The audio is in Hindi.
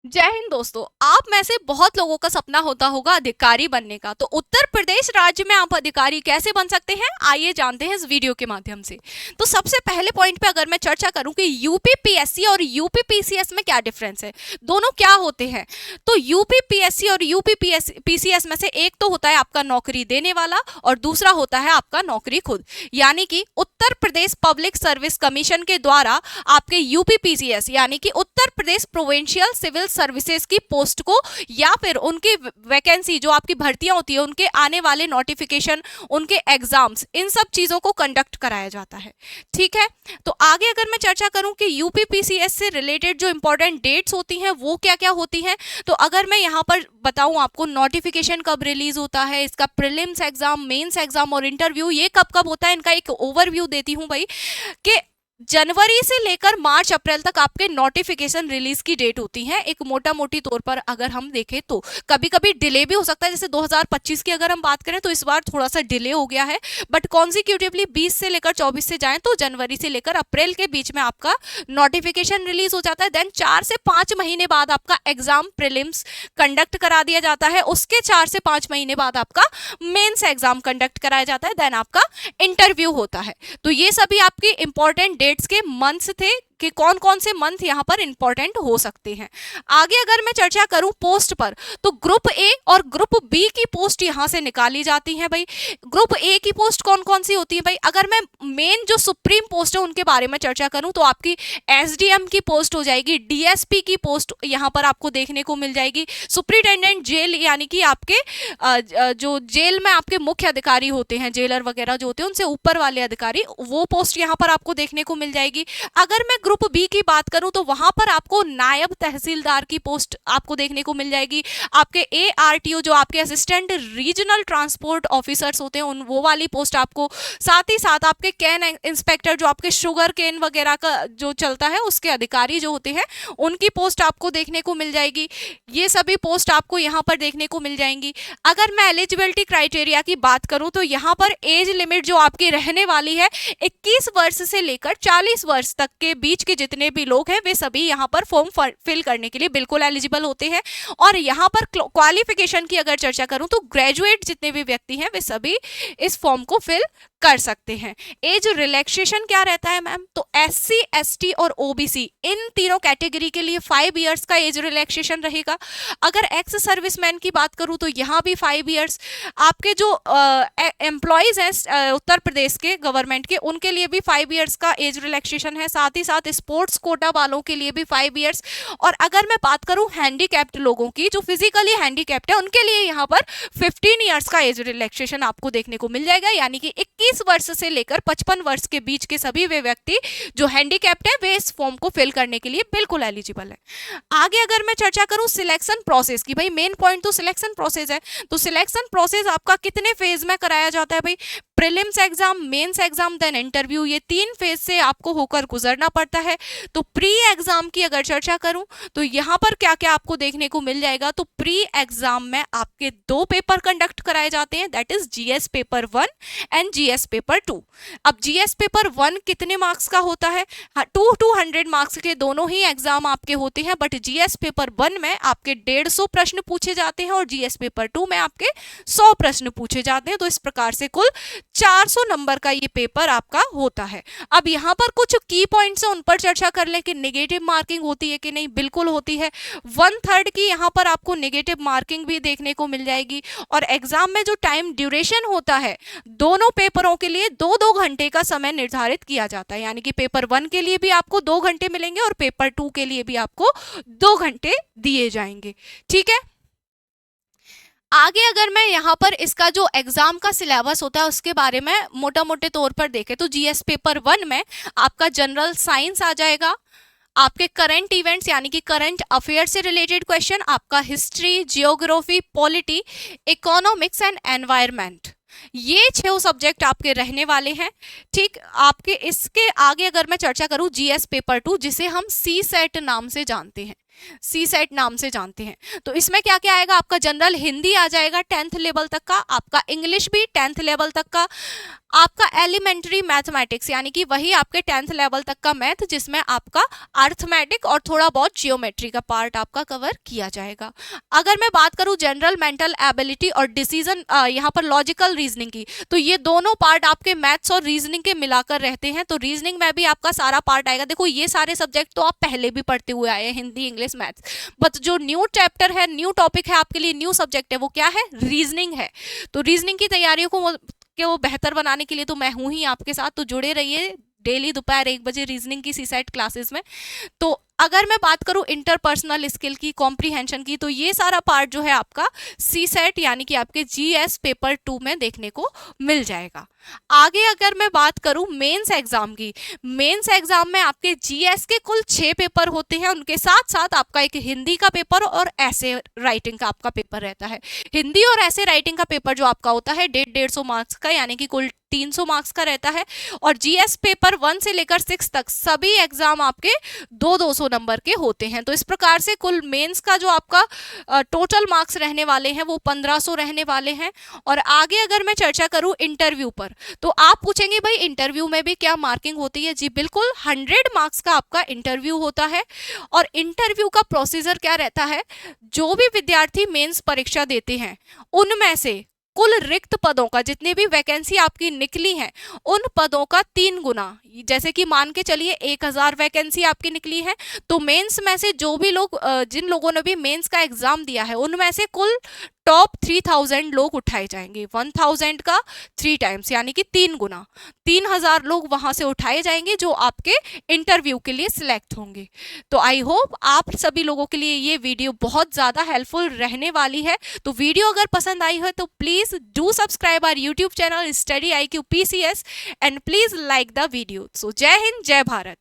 जय हिंद दोस्तों। आप में से बहुत लोगों का सपना होता होगा अधिकारी बनने का। तो उत्तर प्रदेश राज्य में आप अधिकारी कैसे बन सकते हैं, आइए जानते हैं इस वीडियो के माध्यम से। तो सबसे पहले पॉइंट पे अगर मैं चर्चा करूं कि यूपी पीएससी और यूपी पीसीएस में क्या डिफरेंस है, दोनों क्या होते हैं। तो यूपी पीएससी और यूपी पीसीएस में से एक तो होता है आपका नौकरी देने वाला और दूसरा होता है आपका नौकरी खुद। यानी कि Uttar Pradesh public service commission के द्वारा आपके यूपी पीसीएस यानी कि Uttar Pradesh provincial civil services की पोस्ट को या फिर उनकी वैकेंसी जो आपकी भर्तियां होती है उनके आने वाले नोटिफिकेशन, उनके एग्जाम्स, इन सब चीजों को कंडक्ट कराया जाता है। ठीक है, तो आगे अगर मैं चर्चा करूं कि यूपी पीसीएस से रिलेटेड जो इंपॉर्टेंट डेट्स होती हैं वो क्या क्या होती हैं, तो अगर मैं यहां पर बताऊं आपको नोटिफिकेशन कब रिलीज होता है, इसका प्रीलिम्स एग्जाम, मेंस एग्जाम और इंटरव्यू ये कब कब होता है, इनका एक ओवरव्यू देती हूं भाई। कि जनवरी से लेकर मार्च अप्रैल तक आपके नोटिफिकेशन रिलीज की डेट होती है, एक मोटा मोटी तौर पर अगर हम देखें तो। कभी कभी डिले भी हो सकता है, जैसे 2025 की अगर हम बात करें तो इस बार थोड़ा सा डिले हो गया है, बट कॉन्जिक्यूटिवली 20 से लेकर 24 से जाएं तो जनवरी से लेकर अप्रैल के बीच में आपका नोटिफिकेशन रिलीज हो जाता है। देन 4 से 5 महीने बाद आपका एग्जाम प्रीलिम्स कंडक्ट करा दिया जाता है, उसके 4 से 5 महीने बाद आपका मेंस एग्जाम कंडक्ट कराया जाता है, देन आपका इंटरव्यू होता है। तो ये सभी आपकी इंपॉर्टेंट डेट्स के मंथ्स थे कि कौन कौन से मंथ यहाँ पर इंपॉर्टेंट हो सकते हैं। आगे अगर मैं चर्चा करूं पोस्ट पर, तो ग्रुप ए और ग्रुप बी की पोस्ट यहाँ से निकाली जाती है भाई। ग्रुप ए की पोस्ट कौन कौन सी होती है भाई, अगर मैं मेन जो सुप्रीम पोस्ट है उनके बारे में चर्चा करूं तो आपकी एसडीएम की पोस्ट हो जाएगी, डीएसपी की पोस्ट यहाँ पर आपको देखने को मिल जाएगी, सुप्रिंटेंडेंट जेल यानी कि आपके जो जेल में आपके मुख्य अधिकारी होते हैं, जेलर वगैरह जो होते हैं उनसे ऊपर वाले अधिकारी, वो पोस्ट यहाँ पर आपको देखने को मिल जाएगी। अगर मैं ग्रुप बी की बात करूं तो वहां पर आपको नायब तहसीलदार की पोस्ट आपको देखने को मिल जाएगी। आपके एआरटीओ जो आपके असिस्टेंट रीजनल ट्रांसपोर्ट ऑफिसर्स होते हैं उन वो वाली पोस्ट आपको, साथ ही साथ आपके कैन इंस्पेक्टर जो आपके शुगर केन वगैरह का जो चलता है उसके अधिकारी जो होते हैं उनकी पोस्ट आपको देखने को मिल जाएगी। ये सभी पोस्ट आपको यहाँ पर देखने को मिल जाएंगी। अगर मैं एलिजिबिलिटी क्राइटेरिया की बात करूं तो यहाँ पर एज लिमिट जो आपकी रहने वाली है 21 वर्ष से लेकर 40 वर्ष तक के बीच के जितने भी लोग हैं वे सभी यहाँ पर फॉर्म फिल करने के लिए बिल्कुल एलिजिबल होते हैं। और यहाँ पर क्वालिफिकेशन की अगर चर्चा करूं तो ग्रेजुएट जितने भी व्यक्ति हैं वे सभी इस फॉर्म को फिल कर सकते हैं। एज रिलैक्सेशन क्या रहता है मैम, तो एससी एसटी और ओबीसी इन तीनों कैटेगरी के लिए 5 इयर्स का एज रिलैक्सेशन रहेगा। अगर एक्स सर्विसमैन की बात करूं तो यहाँ भी 5 इयर्स। आपके जो एम्प्लॉयज हैं उत्तर प्रदेश के गवर्नमेंट के उनके लिए भी 5 इयर्स का एज रिलैक्सेशन है, साथ ही साथ स्पोर्ट्स कोटा वालों के लिए भी 5 इयर्स। और अगर मैं बात करूं हैंडीकैप्ड लोगों की जो फिजिकली हैंडीकैप्ड है उनके लिए यहाँ पर 15 इयर्स का एज रिलैक्सेशन आपको देखने को मिल जाएगा, यानी कि 21 वर्ष से लेकर 55 वर्ष के बीच के सभी वे व्यक्ति जो हैंडीकैप्ड है वे इस फॉर्म को फिल करने के लिए बिल्कुल एलिजिबल है। आगे अगर मैं चर्चा करूं सिलेक्शन प्रोसेस की, भाई मेन पॉइंट तो सिलेक्शन प्रोसेस है। तो सिलेक्शन प्रोसेस आपका कितने फेज में कराया जाता है भाई, prelims exam, mains exam, then interview, ये 3 फेज से आपको होकर गुजरना पड़ता है। तो प्री एग्जाम की अगर चर्चा करूं तो यहाँ पर क्या क्या आपको देखने को मिल जाएगा, तो प्री एग्जाम में आपके 2 पेपर कंडक्ट कराए जाते हैं, that is GS paper 1 and GS paper 2। अब जीएस पेपर 1 कितने मार्क्स का होता है, 200 मार्क्स के दोनों ही एग्जाम आपके होते हैं, बट जीएस पेपर 1 में आपके 150 प्रश्न पूछे जाते हैं और जीएस पेपर 2 में आपके 100 प्रश्न पूछे जाते हैं। तो इस प्रकार से कुल 400 नंबर का ये पेपर आपका होता है। अब यहाँ पर कुछ की पॉइंट्स हैं उन पर चर्चा कर लें कि नेगेटिव मार्किंग होती है कि नहीं, बिल्कुल होती है। 1/3 की यहाँ पर आपको नेगेटिव मार्किंग भी देखने को मिल जाएगी। और एग्जाम में जो टाइम ड्यूरेशन होता है दोनों पेपरों के लिए 2-2 घंटे का समय निर्धारित किया जाता है, यानी कि पेपर 1 के लिए भी आपको 2 घंटे मिलेंगे और पेपर 2 के लिए भी आपको 2 घंटे दिए जाएंगे। ठीक है, आगे अगर मैं यहाँ पर इसका जो एग्जाम का सिलेबस होता है उसके बारे में मोटा मोटे तौर पर देखें तो जीएस पेपर 1 में आपका जनरल साइंस आ जाएगा, आपके करंट इवेंट्स यानी कि करंट अफेयर से रिलेटेड क्वेश्चन, आपका history, geography, polity, economics and environment, ये 6 सब्जेक्ट आपके रहने वाले हैं। ठीक, आपके इसके आगे अगर मैं चर्चा करूं जीएस पेपर 2 जिसे हम सी सेट नाम से जानते हैं, सी सेट नाम से जानते हैं। तो इसमें क्या क्या आएगा, आपका जनरल हिंदी आ जाएगा 10th लेवल तक का, आपका इंग्लिश भी 10th लेवल तक का, आपका एलिमेंट्री मैथमेटिक्स यानी कि वही आपके 10th लेवल तक का मैथ जिसमें आपका अर्थमेटिक और थोड़ा बहुत जियोमेट्री का पार्ट आपका कवर किया जाएगा। अगर मैं बात करूं जनरल मेंटल एबिलिटी और डिसीजन यहाँ पर लॉजिकल रीजनिंग की, तो ये दोनों पार्ट आपके मैथ्स और रीजनिंग के मिलाकर रहते हैं। तो रीजनिंग में भी आपका सारा पार्ट आएगा। देखो ये सारे सब्जेक्ट तो आप पहले भी पढ़ते हुए आए हैं, हिंदी इंग्लिश मैथ्स, बट जो न्यू चैप्टर है, न्यू टॉपिक है आपके लिए, न्यू सब्जेक्ट है, वो क्या है, रीजनिंग है। तो रीजनिंग की तैयारियों को वो बेहतर बनाने के लिए तो मैं हूं ही आपके साथ, तो जुड़े रहिए डेली दोपहर 1 बजे रीजनिंग की सीसेट क्लासेस में। तो अगर मैं बात करूं इंटरपर्सनल स्किल की, कॉम्प्रीहेंशन की, तो ये सारा पार्ट जो है आपका सीसेट यानी कि आपके जीएस पेपर 2 में देखने को मिल जाएगा। आगे अगर मैं बात करूं मेंस एग्जाम की, मेंस एग्जाम में आपके जीएस के कुल 6 पेपर होते हैं, उनके साथ साथ आपका एक हिंदी का पेपर और ऐसे राइटिंग का आपका पेपर रहता है। हिंदी और ऐसे राइटिंग का पेपर जो आपका होता है 150 मार्क्स का यानी कि कुल 300 मार्क्स का रहता है। और जीएस पेपर 1 से लेकर 6 तक सभी एग्जाम आपके 200 नंबर के होते हैं। तो इस प्रकार से कुल मेंस का जो आपका टोटल मार्क्स रहने वाले हैं वो 1500 रहने वाले हैं। और आगे अगर मैं चर्चा करूं इंटरव्यू पर, तो आप पूछेंगे भाई इंटरव्यू में भी क्या मार्किंग होती है? जी बिल्कुल, 100 मार्क्स का आपका इंटरव्यू होता है। और इंटरव्यू का प्रोसीजर क्या रहता है, जो भी विद्यार्थी मेंस परीक्षा देते हैं उनमें से कुल रिक्त पदों का, जितने भी वैकेंसी आपकी निकली है उन पदों का 3 गुना, जैसे कि मान के चलिए 1000 वैकेंसी आपकी निकली है, तो मेंस में से जो भी लोग जिन लोगों ने भी मेंस का एग्जाम दिया है उनमें से कुल टॉप 3000 लोग उठाए जाएंगे। 1000 का 3 टाइम्स यानी कि 3 गुना, 3000 लोग वहां से उठाए जाएंगे जो आपके इंटरव्यू के लिए सिलेक्ट होंगे। तो आई होप आप सभी लोगों के लिए ये वीडियो बहुत ज्यादा हेल्पफुल रहने वाली है। तो वीडियो अगर पसंद आई हो तो please do subscribe our YouTube channel study IQ PCS and please like the video. So जय हिंद, जय भारत।